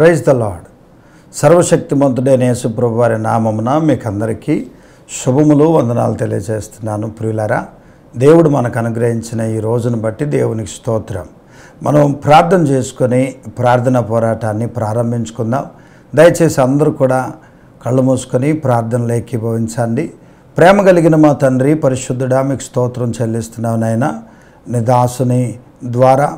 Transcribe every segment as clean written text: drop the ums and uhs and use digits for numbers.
Praise the lord. సర్వశక్తిమంతుడైన యేసు ప్రభువారి నామమున మీకు అందరికీ శుభములు, వందనాలు తెలియజేస్తున్నాను. ప్రియులారా, దేవుడు మనకు అనుగ్రహించిన ఈ రోజును బట్టి దేవునికి స్తోత్రం. మనం ప్రార్థన చేసుకొని ప్రార్థనా పోరాటాన్ని ప్రారంభించుకుందాం. దయచేసి అందరూ కూడా కళ్ళు మూసుకొని ప్రార్థనలో ఏకీభవించండి. ప్రేమ కలిగిన మా తండ్రి పరిశుద్ధుడా, మీకు స్తోత్రం చెల్లిస్తున్నావు నాయన. నీ దాసుని ద్వారా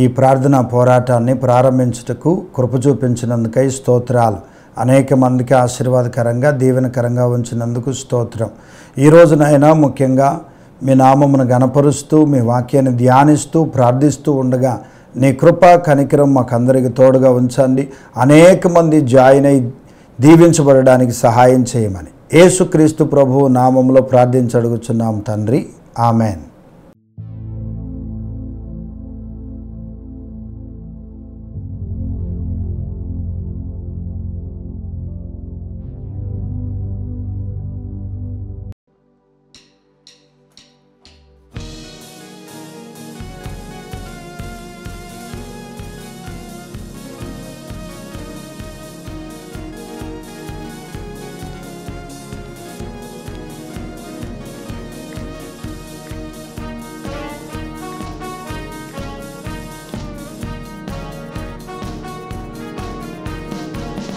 ఈ ప్రార్థనా పోరాటాన్ని ప్రారంభించుటకు కృప చూపించినందుకై స్తోత్రాలు. అనేక మందికి ఆశీర్వాదకరంగా దీవెనకరంగా ఉంచినందుకు స్తోత్రం. ఈరోజు నాయన ముఖ్యంగా మీ నామమును గణపరుస్తూ మీ వాక్యాన్ని ధ్యానిస్తూ ప్రార్థిస్తూ ఉండగా నీ కృప కనికరం మాకందరికి తోడుగా ఉంచండి. అనేక మంది జాయిన్ అయి దీవించబడడానికి సహాయం చేయమని యేసుక్రీస్తు ప్రభువు నామంలో ప్రార్థించడుగుచున్నాం తండ్రి, ఆమెన్.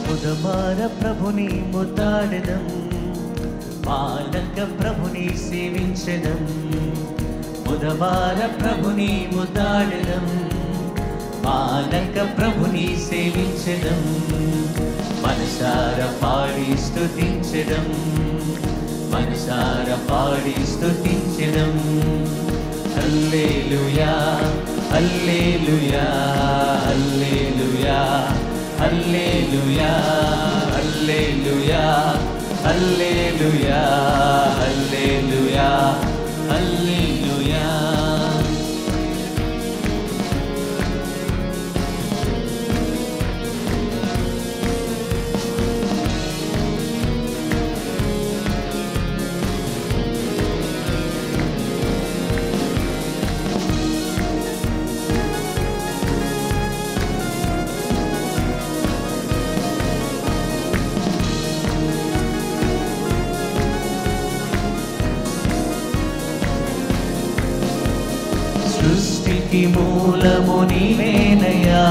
ముదమార ప్రభుని ముద్దాడెదం, పాలక ప్రభుని సేవించెదం. ముదమార ప్రభుని ముద్దాడెదం, పాలక ప్రభుని సేవించెదం. మనసార పాడి స్తుతించెదం, మనసార పాడి స్తుతించెదం. హల్లెలూయా హల్లెలూయా హల్లెలూయా హల్లెలూయా హల్లెలూయా హల్లెలూయా హల్లెలూయా హల్లెలూయా. సృష్టికి మూలము నీవేనయ్యా,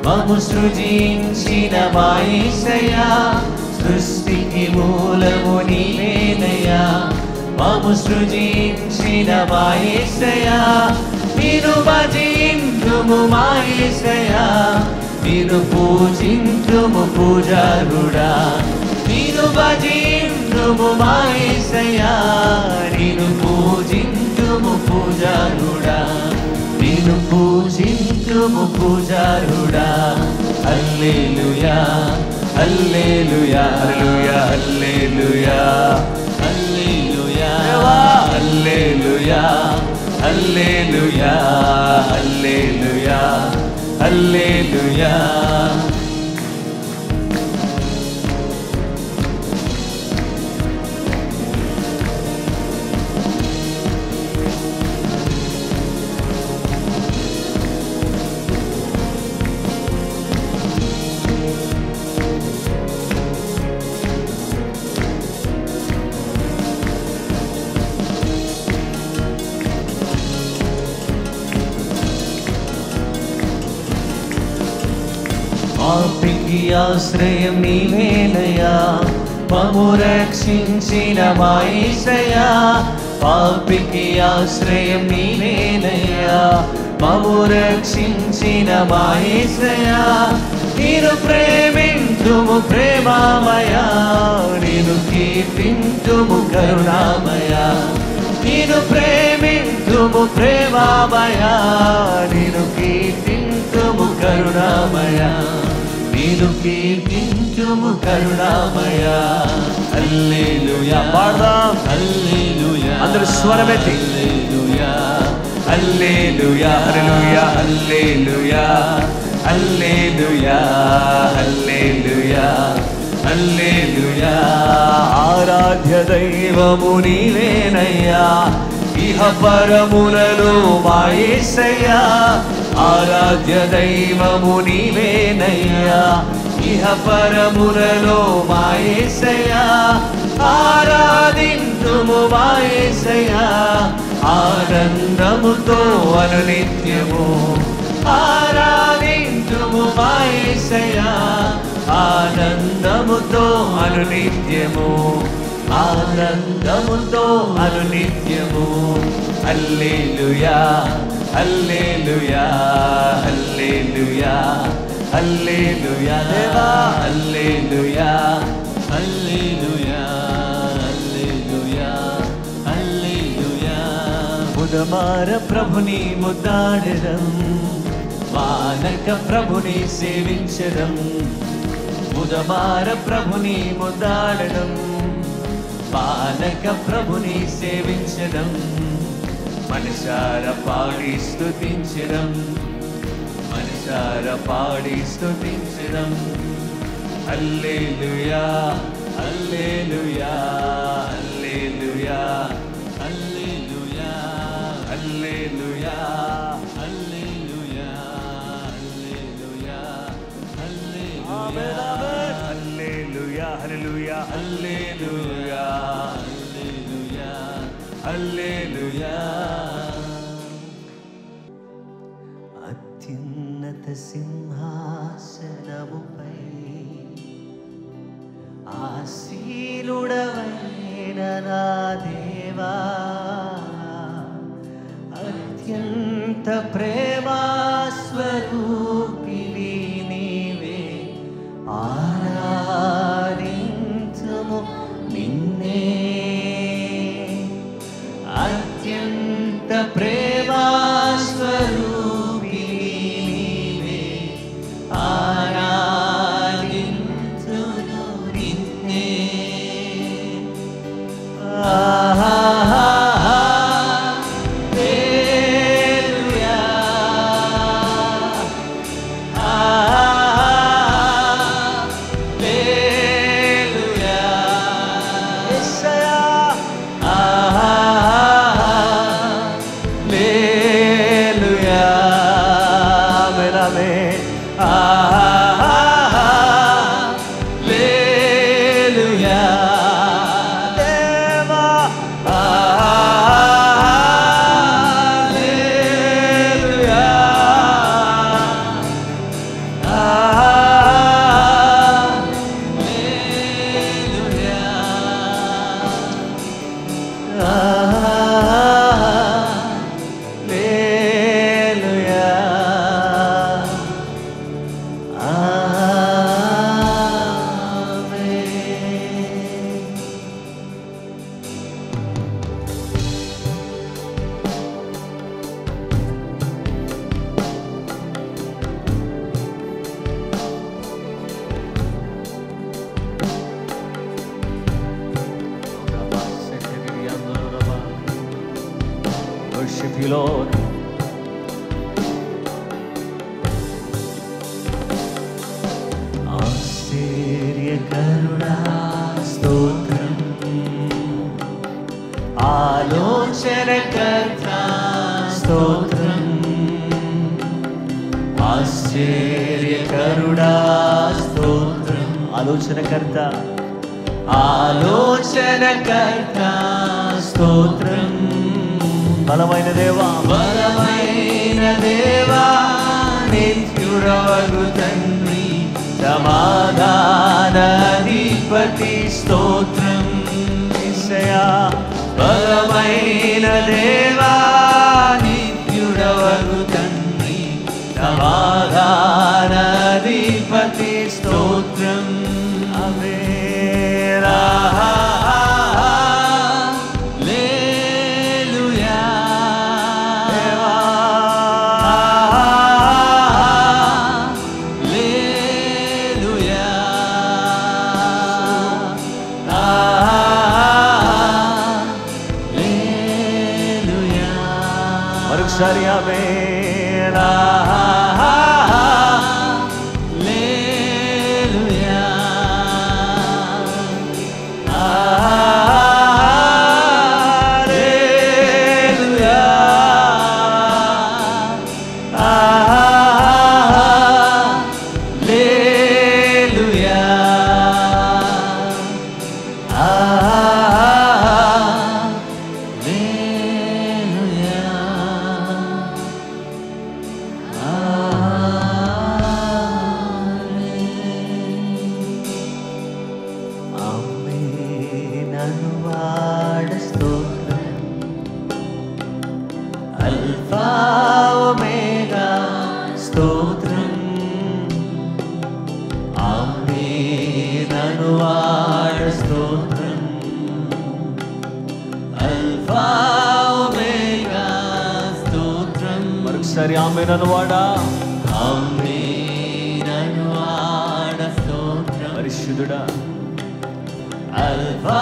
మము సృజించిన మా యేసయ్యా. సృష్టికి మూలము నీవేనయ్యా, మము సృజించిన మా యేసయ్యా. నిన్ను భజింతుము మా యేసయ్యా, నిన్ను పూజింతుము పూజారుడా. నిన్ను భజింతుము మా యేసయ్యా, నిన్ను పూజింతుము పూజారుడా. నిన్ను పూజింతుము పూజారుడా. హల్లెలూయా హల్లెలూయా హల్లెలూయా హల్లెలూయా హల్లెలూయా హల్లెలూయా హల్లెలూయా హల్లెలూయా. పాపికి ఆశ్రయం నీవేనయ్యా, మము రక్షించిన మా యేసయ్యా. పాపికి ఆశ్రయం నీవేనయ్యా, మము రక్షించిన మా యేసయ్యా. నిన్ను ప్రేమింతుము ప్రేమామయా, నిన్ను కీర్తింతుము కరుణామయా. నిన్ను ప్రేమింతుము ప్రేమామయా, నిన్ను కీర్తింతుము కరుణామయా. నిన్ను కీర్తించుము కరుణామయా. హల్లెలూయా పాడదాం. హల్లెలూయా అందరూ స్వరమెత్తి. హల్లెలూయా హల్లెలూయా హల్లెలూయా హల్లెలూయా హల్లెలూయా హల్లెలూయా హల్లెలూయా. ఆరాధ్య దైవము నీవేనయ్యా, ఇహ పరములలో మా యేసయ్యా. ఆరాధ్య దైవము నీవేనయ్యా ఇహ పరములలో మా యేసయ్యా ఆరాధింతుము మా యేసయ్యా ఆనందముతో అనునిత్యము ఆరాధింతుము మా యేసయ్యా ఆనందముతో అనునిత్యము ఆనందముతో అనునిత్యము హల్లెలూయా హల్లెలూయా హల్లెలూయా హల్లెలూయా దేవా హల్లెలూయా హల్లెలూయా హల్లెలూయా హల్లెలూయా ముదమార ప్రభుని ముద్దాడడం మానక ప్రభుని సేవించడం ముదమార ప్రభుని ముద్దాడడం మానక ప్రభుని సేవించడం మనసార పాడి స్తుతించడం మనసార పాడి స్తుతించడం హల్లెలూయా హల్లెలూయా హల్లెలూయా హల్లెలూయా హల్లెలూయా హల్లెలూయా హల్లెలూయా హల్లెలూయా హల్లెలూయా హల్లెలూయా హల్లెలూయా అత్యున్నత సింహాసనముపై ఆసీనుడవైన నా దేవా అత్యంత ప్రేమా స్వరూపిణి నీవే ఆరాధింతుము నిన్నే అత్యంత ప్రేమా స్వరూపిణి నీవే ఆరాధింతుము నిన్నే Worship you, Lord. ఆశ్చర్యకరుడా స్తోత్రం ఆలోచనకర్త స్తోత్రం ఆశ్చర్యకరుడా స్తోత్రం ఆలోచనకర్త ఆలోచనకర్త స్తోత్రం బలమైన దేవా బలమైన దేవా నిత్యుడవగు తండ్రి సమాధానాధిపతి స్తోత్రం యేసయ్యా బలమైన దేవా నిత్యుడవగు తండ్రి సమాధానాధిపతి స్తోత్రం అవేరా మరొకసారి ఆమేన్ హల్లెలూయా హల్లెలూయా అల్ఫా ఒమేగా స్తోత్రం. మరొకసారి ఆమేన్ అనువాడా. ఆమేన్ అనువాడా స్తోత్రం. పరిశుద్ధుడా. అల్ఫా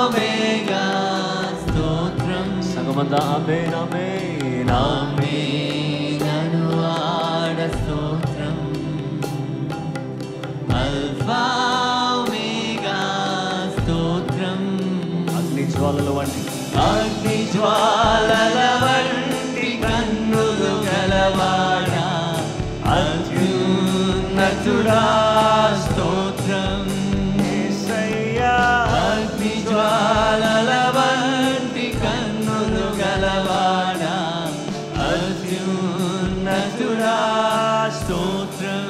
ఒమేగా స్తోత్రం. సగమంతా ఆమేన్ ఆమేన్ ఆమేన్ అనువాడా స్తోత్రం. అల్ఫా ఒమేగా స్తోత్రం. అగ్ని జ్వాలల వంటి కన్నులు గలవాడా అత్యున్నతుడా స్తోత్రం. యేసయ్యా. అగ్ని జ్వాలల వంటి కన్నులు గలవాడా అత్యున్నతుడా స్తోత్రం.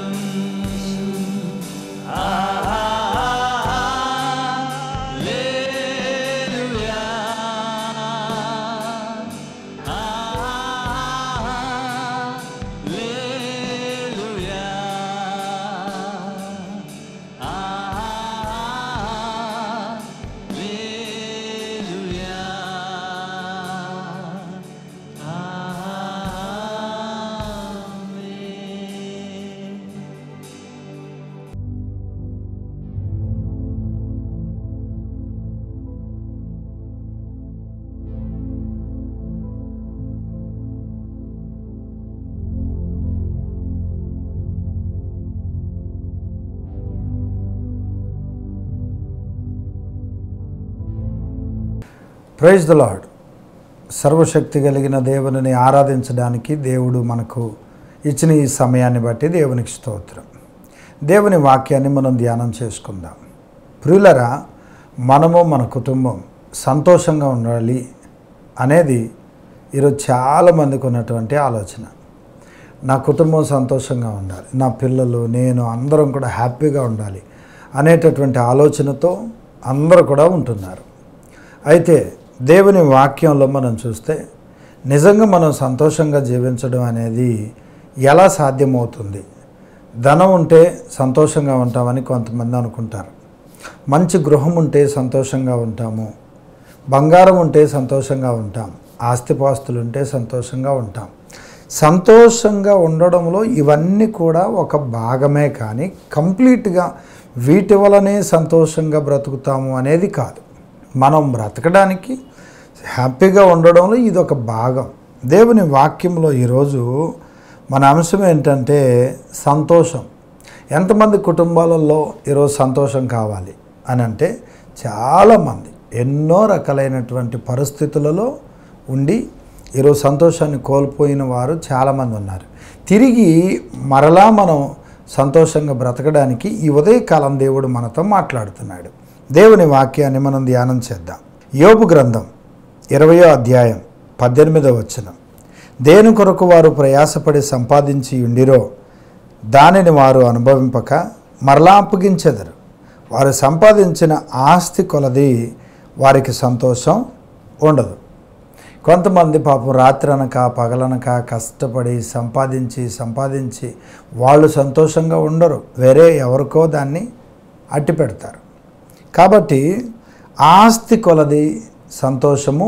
Praise the lord. సర్వశక్తి కలిగిన దేవుని ఆరాధించడానికి దేవుడు మనకు ఇచ్చిన ఈ సమయాన్ని బట్టి దేవునికి స్తోత్రం. దేవుని వాక్యాన్ని మనం ధ్యానం చేసుకుందాం. ప్రియులరా, మనము మన కుటుంబం సంతోషంగా ఉండాలి అనేది ఈరోజు చాలామందికి ఉన్నటువంటి ఆలోచన. నా కుటుంబం సంతోషంగా ఉండాలి, నా పిల్లలు నేను అందరం కూడా హ్యాపీగా ఉండాలి అనేటటువంటి ఆలోచనతో అందరూ కూడా ఉంటున్నారు. అయితే దేవుని వాక్యంలో మనం చూస్తే నిజంగా మనం సంతోషంగా జీవించడం అనేది ఎలా సాధ్యమవుతుంది? ధనం ఉంటే సంతోషంగా ఉంటామని కొంతమంది అనుకుంటారు. మంచి గృహం ఉంటే సంతోషంగా ఉంటాము, బంగారం ఉంటే సంతోషంగా ఉంటాం, ఆస్తిపాస్తులు ఉంటే సంతోషంగా ఉంటాం. సంతోషంగా ఉండడంలో ఇవన్నీ కూడా ఒక భాగమే, కానీ కంప్లీట్గా వీటి వలనే సంతోషంగా బ్రతుకుతాము అనేది కాదు. మనం బ్రతకడానికి హ్యాపీగా ఉండడంలో ఇది ఒక భాగం. దేవుని వాక్యంలో ఈరోజు మన అంశం ఏంటంటే సంతోషం. ఎంతమంది కుటుంబాలలో ఈరోజు సంతోషం కావాలి అని అంటే చాలామంది ఎన్నో రకాలైనటువంటి పరిస్థితులలో ఉండి ఈరోజు సంతోషాన్ని కోల్పోయిన వారు చాలామంది ఉన్నారు. తిరిగి మరలా మనం సంతోషంగా బ్రతకడానికి ఈ ఉదయకాలం దేవుడు మనతో మాట్లాడుతున్నాడు. దేవుని వాక్యాన్ని మనం ధ్యానం చేద్దాం. యోబు గ్రంథం 20వ అధ్యాయం 18వ వచనం. దేని కొరకు వారు ప్రయాసపడి సంపాదించి ఉండిరో దానిని వారు అనుభవింపక మరలా అప్పగించెదరు. వారు సంపాదించిన ఆస్తి కొలది వారికి సంతోషం ఉండదు. కొంతమంది పాపం రాత్రి అనక పగలనక కష్టపడి సంపాదించి వాళ్ళు సంతోషంగా ఉండరు, వేరే ఎవరికో దాన్ని అట్టి పెడతారు. కాబట్టి ఆస్తి కొలది సంతోషము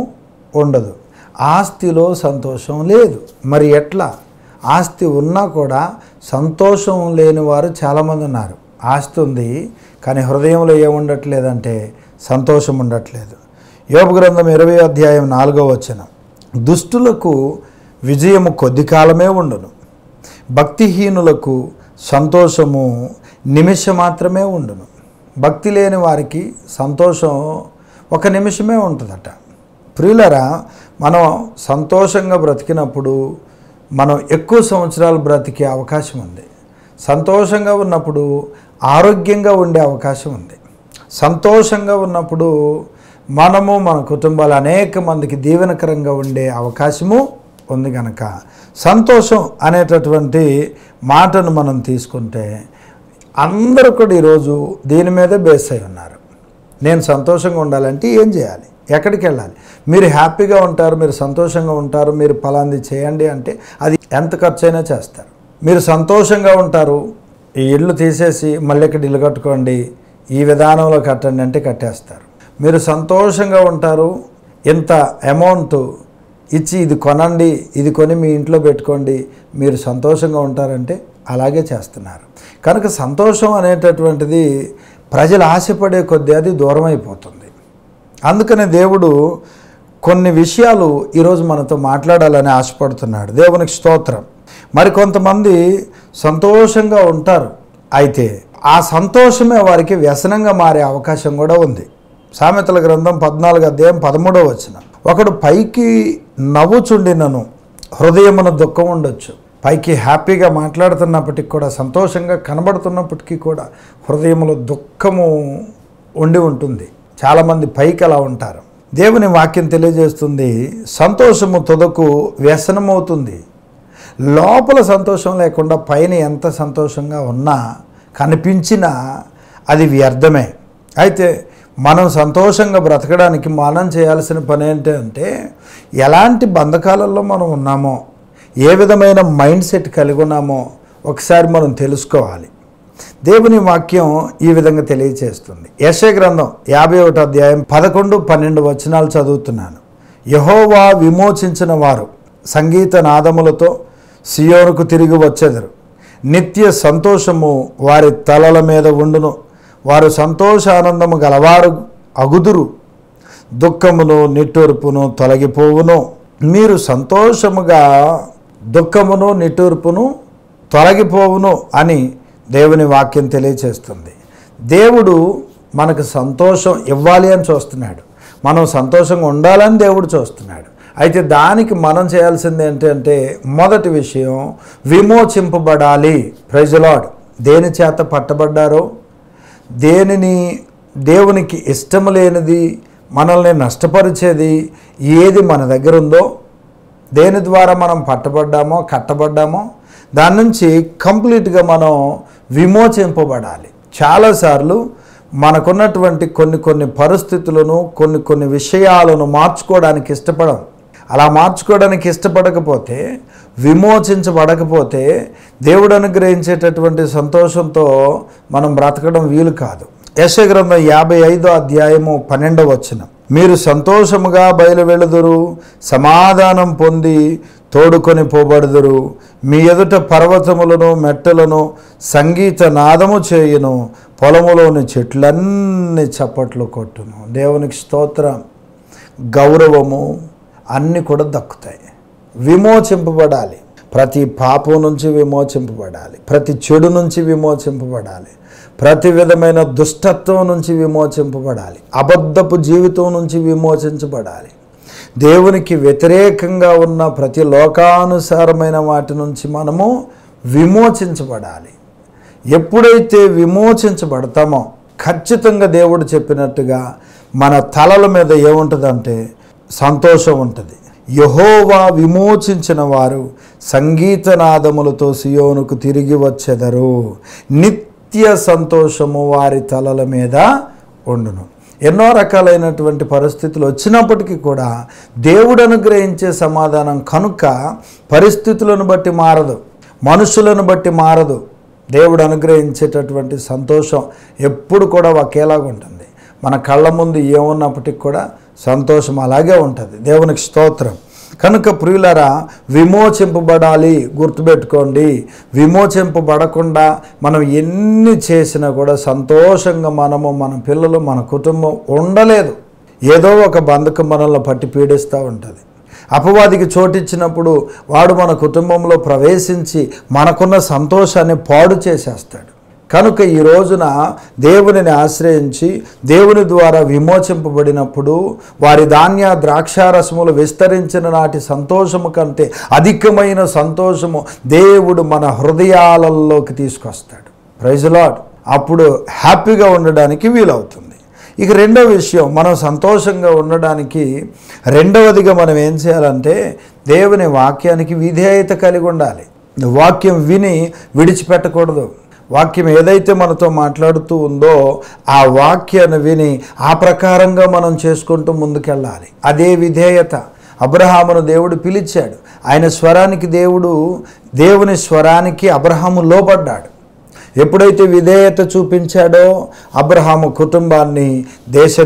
ఉండదు, ఆస్తిలో సంతోషం లేదు. మరి ఎట్లా? ఆస్తి ఉన్నా కూడా సంతోషం లేని వారు చాలామంది ఉన్నారు. ఆస్తి ఉంది కానీ హృదయంలో ఏముండట్లేదంటే సంతోషం ఉండట్లేదు. యోబు గ్రంథం 20వ అధ్యాయం 4వ వచనం. దుష్టులకు విజయము కొద్ది కాలమే ఉండును, భక్తిహీనులకు సంతోషము నిమిషం మాత్రమే ఉండును. భక్తి లేని వారికి సంతోషం ఒక నిమిషమే ఉంటుందట. ప్రియులరా, మనం సంతోషంగా బ్రతికినప్పుడు మనం ఎక్కువ సంవత్సరాలు బ్రతికే అవకాశం ఉంది. సంతోషంగా ఉన్నప్పుడు ఆరోగ్యంగా ఉండే అవకాశం ఉంది. సంతోషంగా ఉన్నప్పుడు మనము మన కుటుంబాలు అనేక మందికి దీవెనకరంగా ఉండే అవకాశము ఉంది. కనుక సంతోషం అనేటటువంటి మాటను మనం తీసుకుంటే అందరూ కూడా ఈరోజు దీని మీదే బేస్ అయి ఉన్నారు. నేను సంతోషంగా ఉండాలంటే ఏం చేయాలి, ఎక్కడికి వెళ్ళాలి? మీరు హ్యాపీగా ఉంటారు, మీరు సంతోషంగా ఉంటారు, మీరు ఫలాంది చేయండి అంటే అది ఎంత ఖర్చు అయినా చేస్తారు. మీరు సంతోషంగా ఉంటారు, ఈ ఇల్లు తీసేసి మళ్ళీ ఇక్కడ ఇల్లు కట్టుకోండి, ఈ విధానంలో కట్టండి అంటే కట్టేస్తారు. మీరు సంతోషంగా ఉంటారు, ఇంత అమౌంట్ ఇచ్చి ఇది కొనండి, ఇది కొని మీ ఇంట్లో పెట్టుకోండి, మీరు సంతోషంగా ఉంటారంటే అలాగే చేస్తున్నారు. కనుక సంతోషం అనేటటువంటిది ప్రజలు ఆశపడే కొద్దీ అది దూరం అయిపోతుంది. అందుకనే దేవుడు కొన్ని విషయాలు ఈరోజు మనతో మాట్లాడాలని ఆశపడుతున్నాడు. దేవునికి స్తోత్రం. మరి కొంతమంది సంతోషంగా ఉంటారు, అయితే ఆ సంతోషమే వారికి వ్యసనంగా మారే అవకాశం కూడా ఉంది. సామెతల గ్రంథం 14వ అధ్యాయం 13వ వచనం, ఒకడు పైకి నవ్వుచుండినను హృదయమున దుఃఖం ఉండొచ్చు. పైకి హ్యాపీగా మాట్లాడుతున్నప్పటికీ కూడా, సంతోషంగా కనబడుతున్నప్పటికీ కూడా హృదయంలో దుఃఖము ఉండి ఉంటుంది. చాలామంది పైకి అలా ఉంటారు. దేవుని వాక్యం తెలియజేస్తుంది, సంతోషము తుదకు వ్యసనమవుతుంది. లోపల సంతోషం లేకుండా పైన ఎంత సంతోషంగా ఉన్నా కనిపించినా అది వ్యర్థమే. అయితే మనం సంతోషంగా బ్రతకడానికి మనం చేయాల్సిన పని ఏంటంటే, ఎలాంటి బంధకాలలో మనం ఉన్నామో, ఏ విధమైన మైండ్ సెట్ కలిగి ఉన్నామో ఒకసారి మనం తెలుసుకోవాలి. దేవుని వాక్యం ఈ విధంగా తెలియచేస్తుంది. యెషయా గ్రంథం 51వ అధ్యాయం 11-12 వచనాలు చదువుతున్నాను. యెహోవా విమోచించిన వారు సంగీత నాదములతో సియోనుకు తిరిగి వచ్చెదరు. నిత్య సంతోషము వారి తలల మీద ఉండును. వారు సంతోషానందము గలవారు అగుదురు. దుఃఖమును నిట్టూర్పును తొలగిపోవును. మీరు సంతోషముగా దుఃఖమును నిట్టూర్పును తొలగిపోవును అని దేవుని వాక్యం తెలియచేస్తుంది. దేవుడు మనకు సంతోషం ఇవ్వాలి అని చూస్తున్నాడు. మనం సంతోషంగా ఉండాలని దేవుడు చూస్తున్నాడు. అయితే దానికి మనం చేయాల్సింది ఏంటంటే, మొదటి విషయం విమోచింపబడాలి. Praise the lord. దేని చేత పట్టబడ్డారో, దేనిని దేవునికి ఇష్టం లేనిది, మనల్ని నష్టపరిచేది ఏది మన దగ్గర ఉందో, దేని ద్వారా మనం పట్టబడ్డామో కట్టబడ్డామో దాని నుంచి కంప్లీట్గా మనం విమోచింపబడాలి. చాలాసార్లు మనకున్నటువంటి కొన్ని పరిస్థితులను కొన్ని విషయాలను మార్చుకోవడానికి ఇష్టపడం. అలా మార్చుకోవడానికి ఇష్టపడకపోతే, విమోచించబడకపోతే దేవుడు అనుగ్రహించేటటువంటి సంతోషంతో మనం బ్రతకడం వీలు కాదు. యెషయా గ్రంథం 55వ అధ్యాయము 12వ వచనం, మీరు సంతోషముగా బయలువెళుదురు, సమాధానం పొంది తోడుకొని పోబడుదురు. మీ ఎదుట పర్వతములను మెట్టలను సంగీత నాదము చేయును, పొలములోని చెట్లన్నీ చప్పట్లు కొట్టును. దేవునికి స్తోత్రం. గౌరవము అన్నీ కూడా దక్కుతాయి. విమోచింపబడాలి. ప్రతి పాపం నుంచి విమోచింపబడాలి. ప్రతి చెడు నుంచి విమోచింపబడాలి. ప్రతి విధమైన దుష్టత్వం నుంచి విమోచింపబడాలి. అబద్ధపు జీవితం నుంచి విమోచించబడాలి. దేవునికి వ్యతిరేకంగా ఉన్న ప్రతి లోకానుసారమైన వాటి నుంచి మనము విమోచించబడాలి. ఎప్పుడైతే విమోచించబడతామో ఖచ్చితంగా దేవుడు చెప్పినట్టుగా మన తలల మీద ఏముంటుందంటే సంతోషం ఉంటుంది. యెహోవా విమోచించిన వారు సంగీతనాదములతో సియోనుకు తిరిగి వచ్చెదరు. నిత్య సంతోషము వారి తలల మీద ఉండును. ఎన్నో రకాలైనటువంటి పరిస్థితులు వచ్చినప్పటికీ కూడా దేవుడు అనుగ్రహించే సమాధానం కనుక పరిస్థితులను బట్టి మారదు, మనుషులను బట్టి మారదు. దేవుడు అనుగ్రహించేటటువంటి సంతోషం ఎప్పుడు కూడా ఒకేలాగా ఉంటుంది. మన కళ్ళ ముందు ఏమున్నప్పటికీ కూడా సంతోషం అలాగే ఉంటుంది. దేవునికి స్తోత్రం. కనుక ప్రియులారా, విమోచింపబడాలి. గుర్తుపెట్టుకోండి, విమోచింపబడకుండా మనం ఎన్ని చేసినా కూడా సంతోషంగా మనము, మన పిల్లలు, మన కుటుంబం ఉండలేదు. ఏదో ఒక బంధకం మనల్ని పట్టి పీడిస్తూ ఉంటుంది. అపవాదికి చోటిచ్చినప్పుడు వాడు మన కుటుంబంలో ప్రవేశించి మనకున్న సంతోషాన్ని పాడు చేసేస్తాడు. కనుక ఈ రోజున దేవునిని ఆశ్రయించి దేవుని ద్వారా విమోచింపబడినప్పుడు వారి ధాన్య ద్రాక్షారసములు విస్తరించిన నాటి సంతోషము కంటే అధికమైన సంతోషము దేవుడు మన హృదయాలలోకి తీసుకొస్తాడు. Praise the lord. అప్పుడు హ్యాపీగా ఉండడానికి వీలవుతుంది. ఇక రెండవ విషయం, మనం సంతోషంగా ఉండడానికి రెండవదిగా మనం ఏం చేయాలంటే దేవుని వాక్యానికి విధేయత కలిగి ఉండాలి. వాక్యం విని విడిచిపెట్టకూడదు. వాక్యం ఏదైతే మనతో మాట్లాడుతూ ఉందో ఆ వాక్యాన్ని విని ఆ ప్రకారంగా మనం చేసుకుంటూ ముందుకెళ్ళాలి. అదే విధేయత. అబ్రహామును దేవుడు పిలిచాడు. ఆయన స్వరానికి దేవుని స్వరానికి అబ్రహాము లోబడ్డాడు. ఎప్పుడైతే విధేయత చూపించాడో అబ్రహాము కుటుంబాన్ని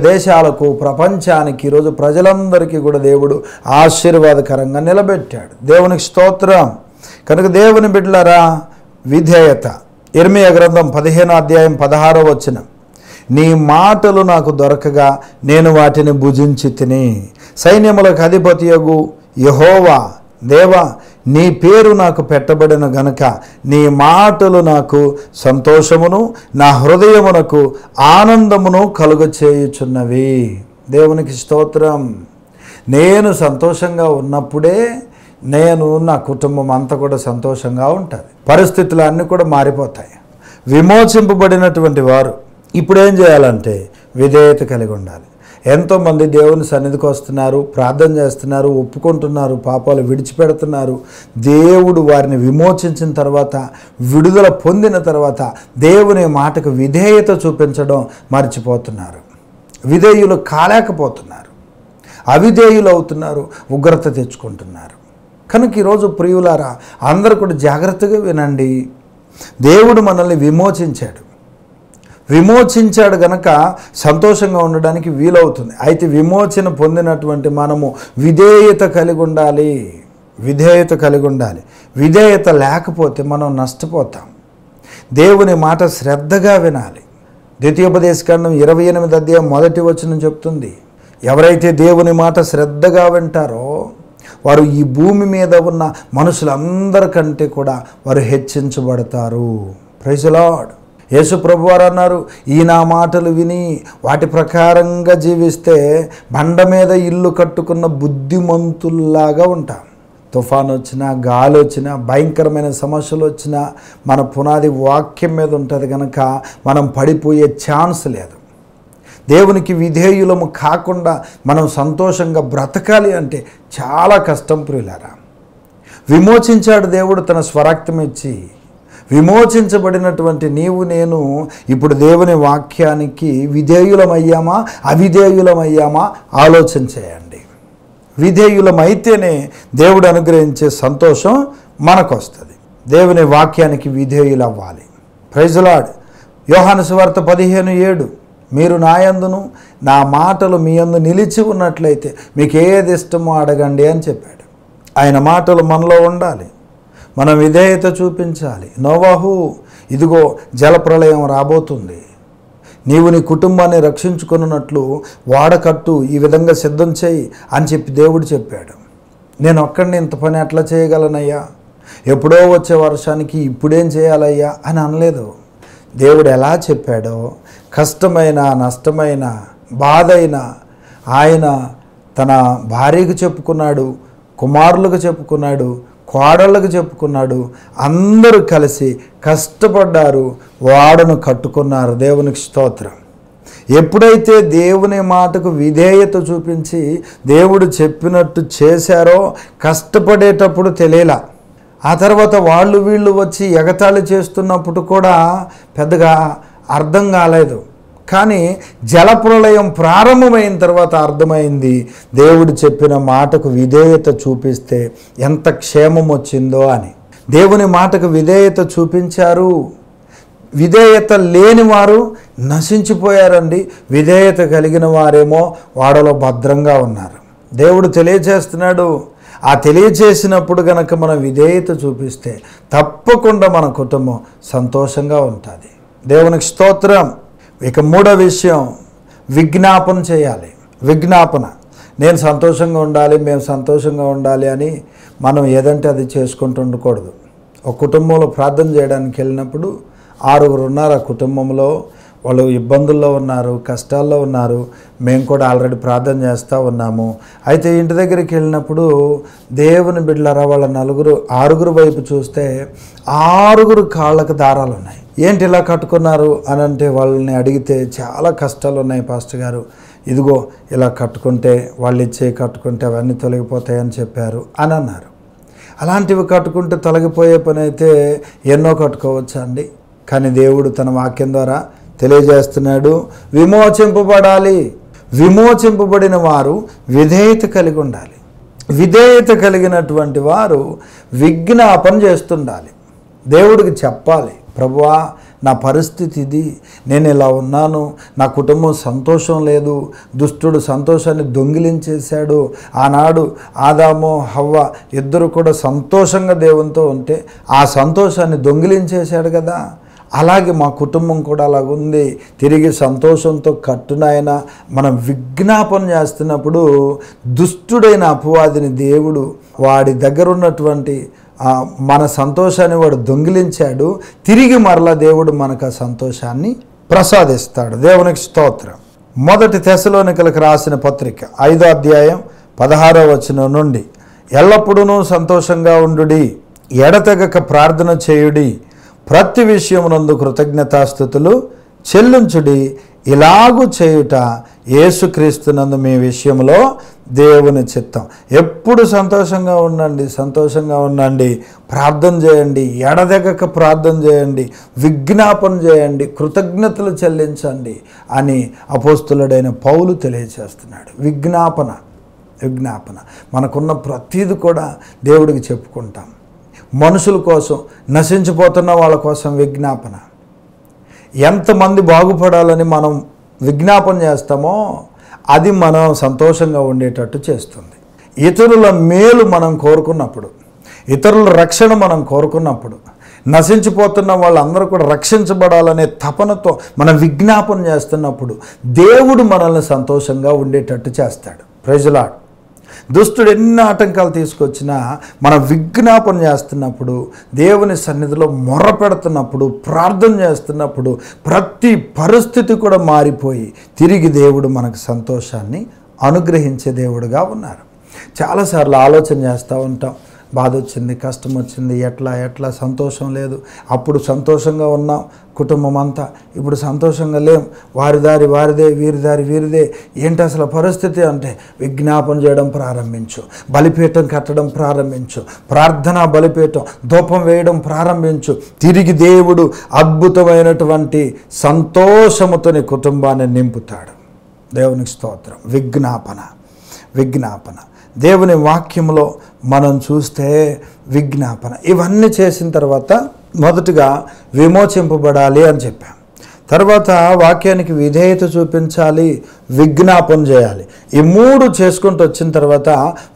దేశాలకు ప్రపంచానికి ఈరోజు ప్రజలందరికీ కూడా దేవుడు ఆశీర్వాదకరంగా నిలబెట్టాడు. దేవునికి స్తోత్రం. కనుక దేవుని బిడ్డలారా, విధేయత. ఇర్మీయా గ్రంథం 15వ అధ్యాయం 16వ వచనం, నీ మాటలు నాకు దొరకగా నేను వాటిని భుజించి తిని, సైన్యములకు అధిపతియగు యెహోవా దేవా, నీ పేరు నాకు పెట్టబడిన గనుక నీ మాటలు నాకు సంతోషమును నా హృదయమునకు ఆనందమును కలుగచేయుచున్నవి. దేవునికి స్తోత్రం. నేను సంతోషంగా ఉన్నప్పుడే నా కుటుంబం అంతా కూడా సంతోషంగా ఉంటుంది. పరిస్థితులు అన్నీ కూడా మారిపోతాయి. విమోచింపబడినటువంటి వారు ఇప్పుడు ఏం చేయాలంటే విధేయత కలిగి ఉండాలి. ఎంతోమంది దేవుని సన్నిధికి వస్తున్నారు, ప్రార్థన చేస్తున్నారు, ఒప్పుకుంటున్నారు, పాపాలు విడిచిపెడుతున్నారు. దేవుడు వారిని విమోచించిన తర్వాత, విడుదల పొందిన తర్వాత దేవుని మాటకు విధేయత చూపించడం మర్చిపోతున్నారు. విధేయులు కాలేకపోతున్నారు, అవిధేయులు అవుతున్నారు, ఉగ్రత తెచ్చుకుంటున్నారు. కనుక ఈరోజు ప్రియులారా, అందరూ కూడా జాగ్రత్తగా వినండి. దేవుడు మనల్ని విమోచించాడు గనక సంతోషంగా ఉండడానికి వీలవుతుంది. అయితే విమోచన పొందినటువంటి మనము విధేయత కలిగి ఉండాలి. విధేయత లేకపోతే మనం నష్టపోతాం. దేవుని మాట శ్రద్ధగా వినాలి. ద్వితీయోపదేశకాండం 28వ అధ్యాయం 1వ వచనం చెప్తుంది, ఎవరైతే దేవుని మాట శ్రద్ధగా వింటారో వారు ఈ భూమి మీద ఉన్న మనుషులందరికంటే కూడా వారు హెచ్చించబడతారు. Praise the lord. యేసు ప్రభువారు అన్నారు, ఈ నా మాటలు విని వాటి ప్రకారంగా జీవిస్తే బండ మీద ఇల్లు కట్టుకున్న బుద్ధిమంతుల్లాగా ఉంటాం. తుఫాను వచ్చినా, గాలి వచ్చినా, భయంకరమైన సమస్యలు వచ్చినా మన పునాది వాక్యం మీద ఉంటుంది కనుక మనం పడిపోయే ఛాన్స్ లేదు. దేవునికి విధేయులము కాకుండా మనం సంతోషంగా బ్రతకాలి అంటే చాలా కష్టం ప్రియులారా. విమోచించాడు దేవుడు తన స్వరక్తం ఇచ్చి. విమోచించబడినటువంటి నీవు నేను ఇప్పుడు దేవుని వాక్యానికి విధేయులమయ్యామా అవిధేయులమయ్యామా ఆలోచన చేయండి. విధేయులమైతేనే దేవుడు అనుగ్రహించే సంతోషం మనకు వస్తుంది. దేవుని వాక్యానికి విధేయులవ్వాలి. Praise the lord. యోహాను సువార్త 15:7, మీరు నా యందును నా మాటలు మీ యందు నిలిచి ఉన్నట్లయితే మీకు ఏది ఇష్టమో అడగండి అని చెప్పాడు. ఆయన మాటలు మనలో ఉండాలి. మనం విధేయత చూపించాలి. నోవాహు, ఇదిగో జలప్రళయం రాబోతుంది, నీవు నీ కుటుంబాన్ని రక్షించుకున్నట్లు వాడకట్టు ఈ విధంగా సిద్ధం చేయి అని చెప్పి దేవుడు చెప్పాడు. నేను ఒక్కడిని ఇంత పని ఎట్లా చేయగలనయ్యా, ఎప్పుడో వచ్చే వర్షానికి ఇప్పుడేం చేయాలయ్యా అని అనలేదు. దేవుడు ఎలా చెప్పాడో కష్టమైన, నష్టమైన, బాధైన ఆయన తన భార్యకు చెప్పుకున్నాడు, కుమారులకు చెప్పుకున్నాడు, కోడళ్ళకు చెప్పుకున్నాడు. అందరూ కలిసి కష్టపడ్డారు, వాడను కట్టుకున్నారు. దేవునికి స్తోత్రం. ఎప్పుడైతే దేవుని మాటకు విధేయత చూపించి దేవుడు చెప్పినట్టు చేశారో కష్టపడేటప్పుడు తెలియలా. ఆ తర్వాత వీళ్ళు వచ్చి ఎగతాళి చేస్తున్నప్పుడు కూడా పెద్దగా అర్థం కాలేదు. కానీ జలప్రళయం ప్రారంభమైన తర్వాత అర్థమైంది, దేవుడు చెప్పిన మాటకు విధేయత చూపిస్తే ఎంత క్షేమం వచ్చిందో అని. దేవుని మాటకు విధేయత చూపించారు. విధేయత లేని వారు నశించిపోయారండి. విధేయత కలిగిన వారేమో వాడలో భద్రంగా ఉన్నారు. దేవుడు తెలియజేస్తున్నాడు. ఆ తెలియజేసినప్పుడు గనక మనం విధేయత చూపిస్తే తప్పకుండా మన కుటుంబం సంతోషంగా ఉంటుంది. దేవునికి స్తోత్రం. ఇక మూడో విషయం, విజ్ఞాపన చేయాలి. విజ్ఞాపన. నేను సంతోషంగా ఉండాలి, మేము సంతోషంగా ఉండాలి అని మనం ఏదంటే అది చేసుకుంటూ ఉండకూడదు. ఒక కుటుంబంలో ప్రార్థన చేయడానికి వెళ్ళినప్పుడు 6 ఉన్నారు. ఆ కుటుంబంలో వాళ్ళు ఇబ్బందుల్లో ఉన్నారు, కష్టాల్లో ఉన్నారు. మేము కూడా ఆల్రెడీ ప్రార్థన చేస్తూ ఉన్నాము. అయితే ఇంటి దగ్గరికి వెళ్ళినప్పుడు దేవుని బిడ్డలారా వాళ్ళ 6 వైపు చూస్తే 6 కాళ్ళకు దారాలు ఉన్నాయి. ఏంటి ఇలా కట్టుకున్నారు అని అంటే వాళ్ళని అడిగితే చాలా కష్టాలు ఉన్నాయి పాస్టర్ గారు, ఇదిగో ఇలా కట్టుకుంటే వాళ్ళు ఇచ్చే కట్టుకుంటే అవన్నీ తొలగిపోతాయని చెప్పారు అని అన్నారు. అలాంటివి కట్టుకుంటే తొలగిపోయే పని అయితే ఎన్నో కట్టుకోవచ్చా అండి? కానీ దేవుడు తన వాక్యం ద్వారా తెలియజేస్తున్నాడు, విమోచింపబడాలి. విమోచింపబడిన వారు విధేయత కలిగి ఉండాలి. విధేయత కలిగినటువంటి వారు విజ్ఞాపన చేస్తుండాలి. దేవుడికి చెప్పాలి, ప్రభువా నా పరిస్థితి ఇది, నేను ఇలా ఉన్నాను, నా కుటుంబం సంతోషం లేదు, దుష్టుడు సంతోషాన్ని దొంగిలించేశాడు. ఆనాడు ఆదాము హవ్వ ఇద్దరు కూడా సంతోషంగా దేవునితో ఉంటే ఆ సంతోషాన్ని దొంగిలించేశాడు కదా. అలాగే మా కుటుంబం కూడా అలాగుంది, తిరిగి సంతోషంతో కట్టునాయన. మనం విజ్ఞాపన చేస్తున్నప్పుడు దుష్టుడైన అపవాదిని దేవుడు వాడి దగ్గర ఉన్నటువంటి మన సంతోషాన్ని వాడు దొంగిలించాడు. తిరిగి మరలా దేవుడు మనకు ఆ సంతోషాన్ని ప్రసాదిస్తాడు. దేవునికి స్తోత్రం. మొదటి తెస్సలోనికలకు రాసిన పత్రిక 5వ అధ్యాయం 16వ వచనం నుండి, ఎల్లప్పుడూ సంతోషంగా ఉండుడి, ఎడతెగక ప్రార్థన చేయుడి, ప్రతి విషయమునందు కృతజ్ఞతాస్తుతులు చెల్లించుడి, ఇలాగు చేయుట యేసుక్రీస్తునందు మీ విషయంలో దేవుని చిత్తం. ఎప్పుడు సంతోషంగా ఉండండి, సంతోషంగా ఉండండి, ప్రార్థన చేయండి, ఎడదెగక ప్రార్థన చేయండి, విజ్ఞాపన చేయండి, కృతజ్ఞతలు చెల్లించండి అని అపోస్తులుడైన పౌలు తెలియజేస్తున్నాడు. విజ్ఞాపన మనకున్న ప్రతీది కూడా దేవుడికి చెప్పుకుంటాం. మనుషుల కోసం, నశించిపోతున్న వాళ్ళ కోసం విజ్ఞాపన. ఎంతమంది బాగుపడాలని మనం విజ్ఞాపన చేస్తామో అది మనం సంతోషంగా ఉండేటట్టు చేస్తుంది. ఇతరుల మేలు మనం కోరుకున్నప్పుడు, ఇతరుల రక్షణ మనం కోరుకున్నప్పుడు, నశించిపోతున్న వాళ్ళందరూ కూడా రక్షించబడాలనే తపనతో మనం విజ్ఞాపన చేస్తున్నప్పుడు దేవుడు మనల్ని సంతోషంగా ఉండేటట్టు చేస్తాడు. Praise lord. దుష్టుడు ఎన్ని ఆటంకాలు తీసుకొచ్చినా మనం విజ్ఞాపన చేస్తున్నప్పుడు, దేవుని సన్నిధిలో మొర్ర పెడుతున్నప్పుడు, ప్రార్థన చేస్తున్నప్పుడు ప్రతి పరిస్థితి కూడా మారిపోయి తిరిగి దేవుడు మనకు సంతోషాన్ని అనుగ్రహించే దేవుడుగా ఉన్నారు. చాలాసార్లు ఆలోచన చేస్తూ ఉంటాం, బాధ వచ్చింది, కష్టం వచ్చింది, ఎట్లా సంతోషం లేదు. అప్పుడు సంతోషంగా ఉన్నాం కుటుంబం అంతా, ఇప్పుడు సంతోషంగా లేం, వారి దారి వారిదే, వీరి దారి వీరిదే. ఏంటి అసలు పరిస్థితి అంటే విజ్ఞాపన చేయడం ప్రారంభించు, బలిపీఠం కట్టడం ప్రారంభించు, ప్రార్థనా బలిపీఠం ధూపం వేయడం ప్రారంభించు. తిరిగి దేవుడు అద్భుతమైనటువంటి సంతోషముతో నీ కుటుంబాన్ని నింపుతాడు. దేవునికి స్తోత్రం. విజ్ఞాపన దేవుని వాక్యంలో మనం చూస్తే విజ్ఞాపన ఇవన్నీ చేసిన తర్వాత మొదటగా విమోచింపబడాలి అని చెప్పాం. తర్వాత వాక్యానికి విధేయత చూపించాలి, విజ్ఞాపన చేయాలి. ఈ 3 చేసుకుంటూ వచ్చిన తర్వాత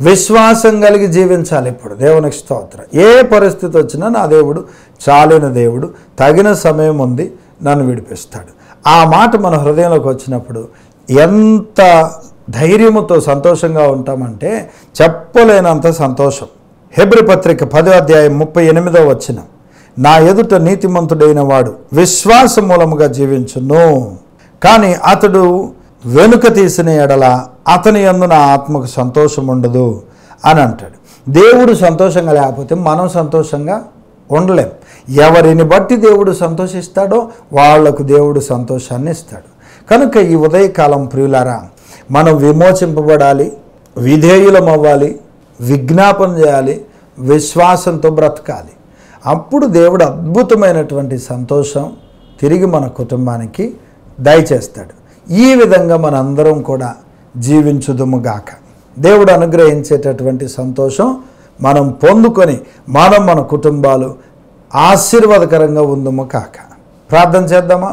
విశ్వాసం కలిగి జీవించాలి. ఇప్పుడు దేవునికి స్తోత్రం. ఏ పరిస్థితి వచ్చినా నా దేవుడు చాలిన దేవుడు, తగిన సమయం ఉంది, నన్ను విడిపిస్తాడు. ఆ మాట మన హృదయంలోకి వచ్చినప్పుడు ఎంత ధైర్యముతో సంతోషంగా ఉంటామంటే చెప్పలేనంత సంతోషం. హెబ్రీ పత్రిక 10వ అధ్యాయం 38వ వచనం, నా ఎదుట నీతిమంతుడైన వాడు విశ్వాస మూలముగా జీవించును, కానీ అతడు వెనుక తీసిన ఎడల అతని యందు నా ఆత్మకు సంతోషం ఉండదు అని అంటాడు. దేవుడు సంతోషంగా లేకపోతే మనం సంతోషంగా ఉండలేం. ఎవరిని బట్టి దేవుడు సంతోషిస్తాడో వాళ్లకు దేవుడు సంతోషాన్ని ఇస్తాడు. కనుక ఈ ఉదయకాలం ప్రియులారా, మనం విమోచింపబడాలి, విధేయులం అవ్వాలి, విజ్ఞాపన చేయాలి, విశ్వాసంతో బ్రతకాలి. అప్పుడు దేవుడు అద్భుతమైనటువంటి సంతోషం తిరిగి మన కుటుంబానికి దయచేస్తాడు. ఈ విధంగా మనందరం కూడా జీవించుదుముగాక. దేవుడు అనుగ్రహించేటటువంటి సంతోషం మనం పొందుకొని మన కుటుంబాలు ఆశీర్వాదకరంగా ఉందుము కాక. ప్రార్థన చేద్దామా?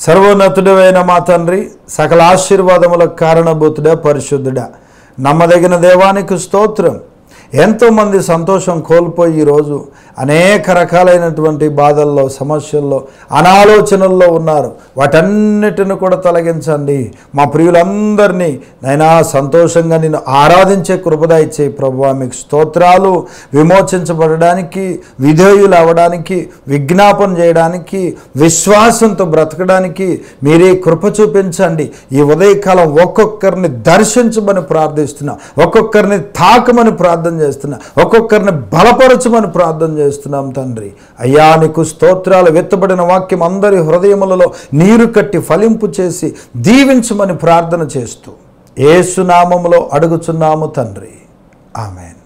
సర్వోన్నతుడైన మా తండ్రి, సకల ఆశీర్వాదములకు కారణభూతుడా, పరిశుద్ధుడా, నమ్మదగిన దేవానికి స్తోత్రం. ఎంతోమంది సంతోషం కోల్పోయి ఈరోజు అనేక రకాలైనటువంటి బాధల్లో, సమస్యల్లో, అనాలోచనల్లో ఉన్నారు. వాటన్నిటిని కూడా తొలగించండి. మా ప్రియులందరినీ నైనా సంతోషంగా నిన్ను ఆరాధించే కృపద ఇచ్చే ప్రభువా, మీకు స్తోత్రాలు. విమోచించబడడానికి, విధేయులు అవ్వడానికి, విజ్ఞాపన చేయడానికి, విశ్వాసంతో బ్రతకడానికి మీరే కృప చూపించండి. ఈ ఉదయకాలం ఒక్కొక్కరిని దర్శించమని ప్రార్థిస్తున్నా, ఒక్కొక్కరిని తాకమని ప్రార్థన చేస్తున్నా, ఒక్కొక్కరిని బలపరచమని ప్రార్థన చేస్తున్నాం తండ్రి. అయ్యా నీకు స్తోత్రాలు. విత్తబడిన వాక్యం అందరి హృదయములలో నీరు కట్టి ఫలింపు చేసి దీవించమని ప్రార్థన చేస్తూ యేసు నామములో అడుగుచున్నాము తండ్రి. ఆమేన్.